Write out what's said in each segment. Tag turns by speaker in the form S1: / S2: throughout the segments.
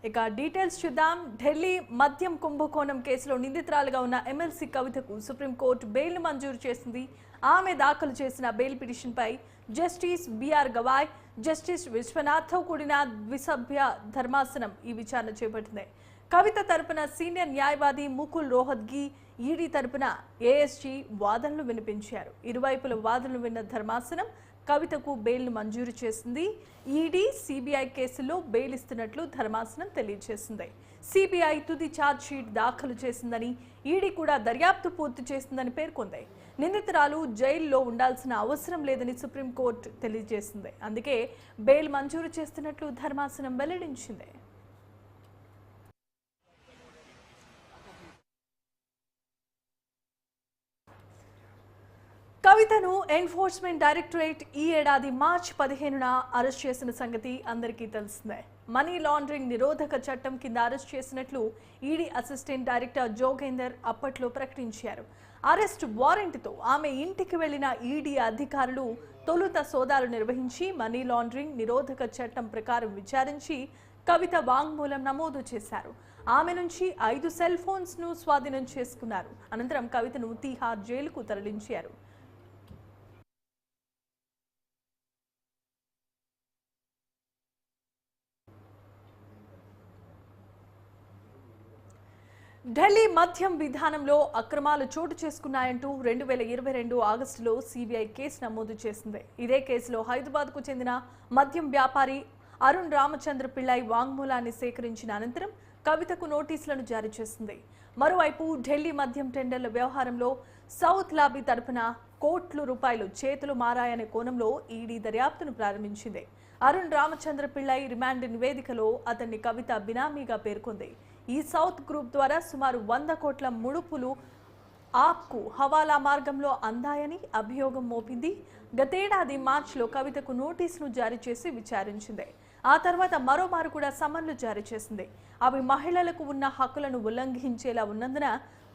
S1: ఇక డీటెయిల్స్ చూద్దాం. ఢిల్లీ మద్యం కుంభకోణం కేసులో నిందితురాలుగా ఉన్న ఎమ్మెల్సీ కవితకు సుప్రీంకోర్టు బెయిల్ మంజూరు చేసింది. ఆమె దాఖలు చేసిన బెయిల్ పిటిషన్పై జస్టిస్ బిఆర్ గవాయ్, జస్టిస్ విశ్వనాథ్తో కూడిన ద్విసభ్య ధర్మాసనం ఈ విచారణ చేపట్టింది. కవిత తరపున సీనియర్ న్యాయవాది ముకుల్ రోహత్గి, ఈడీ తరపున ఏఎస్జీ వాదనలు వినిపించారు. ఇరువైపుల వాదనలు విన్న ధర్మాసనం కవితకు బెయిల్ను మంజూరు చేసింది. ఈడీ, సిబిఐ కేసుల్లో బెయిల్ ఇస్తున్నట్లు ధర్మాసనం తెలియజేసింది. సిబిఐ తుది ఛార్జ్ షీట్ దాఖలు చేసిందని, ఈడీ కూడా దర్యాప్తు పూర్తి చేసిందని పేర్కొంది. నిందితురాలు జైల్లో ఉండాల్సిన అవసరం లేదని సుప్రీంకోర్టు తెలియజేసింది. అందుకే బెయిల్ మంజూరు చేస్తున్నట్లు ధర్మాసనం వెల్లడించింది. కవితను ఎన్ఫోర్స్మెంట్ డైరెక్టరేట్ ఈ ఏడాది మార్చి 15న అరెస్ట్ చేసిన సంగతి అందరికీ తెలిసిందే. మనీ లాండరింగ్ నిరోధక చట్టం కింద అరెస్ట్ చేసినట్లు ఈడీ అసిస్టెంట్ డైరెక్టర్ జోగేందర్ అప్పట్లో ప్రకటించారు. అరెస్ట్ వారెంట్తో ఆమె ఇంటికి వెళ్లిన ఈడీ అధికారులు తొలుత సోదాలు నిర్వహించి మనీ లాండరింగ్ నిరోధక చట్టం ప్రకారం విచారించి కవిత వాంగ్మూలం నమోదు చేశారు. ఆమె నుంచి 5 సెల్ ఫోన్స్ ను స్వాధీనం చేసుకున్నారు. అనంతరం కవితను తీహార్ జైలుకు తరలించారు. ఢిల్లీ మద్యం విధానంలో అక్రమాలు చోటు చేసుకున్నాయంటూ 2022 ఆగస్టులో సిబిఐ కేసు నమోదు చేసింది. ఇదే కేసులో హైదరాబాద్కు చెందిన మద్యం వ్యాపారి అరుణ్ రామచంద్ర పిళ్ళై వాంగ్మూలాన్ని సేకరించిన అనంతరం కవితకు నోటీసులను జారీ చేసింది. మరోవైపు ఢిల్లీ మద్యం టెండర్ల వ్యవహారంలో సౌత్ లాబీ తరపున కోట్ల రూపాయలు చేతులు మారాయనే కోణంలో ఈడీ దర్యాప్తును ప్రారంభించింది. అరుణ్ రామచంద్ర పిళ్ళై రిమాండ్ నివేదికలో అతన్ని కవిత బినామీగా పేర్కొంది. ఈ సౌత్ గ్రూప్ ద్వారా సుమారు 100 కోట్ల ముడుపులు ఆప్కు హవాలా మార్గంలో అందాయని అభియోగం మోపింది. గతేడాది మార్చిలో కవితకు నోటీసును జారీ చేసి విచారించింది. ఆ తర్వాత మరోమారు కూడా సమన్లు జారీ చేసింది. అవి మహిళలకు ఉన్న హక్కులను ఉల్లంఘించేలా ఉన్నందున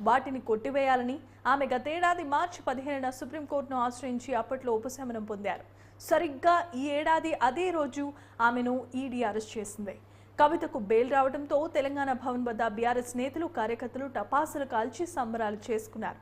S1: వాటిని కొట్టివేయాలని ఆమె గతేడాది మార్చి 15న సుప్రీంకోర్టును ఆశ్రయించి అప్పట్లో ఉపశమనం పొందారు. సరిగ్గా ఈ ఏడాది అదే రోజు ఆమెను ఈడీ అరెస్ట్ చేసింది. కవితకు బెయిల్ రావడంతో తెలంగాణ భవన్ వద్ద బీఆర్ఎస్ నేతలు, కార్యకర్తలు టపాసులు కాల్చి సంబరాలు చేసుకున్నారు.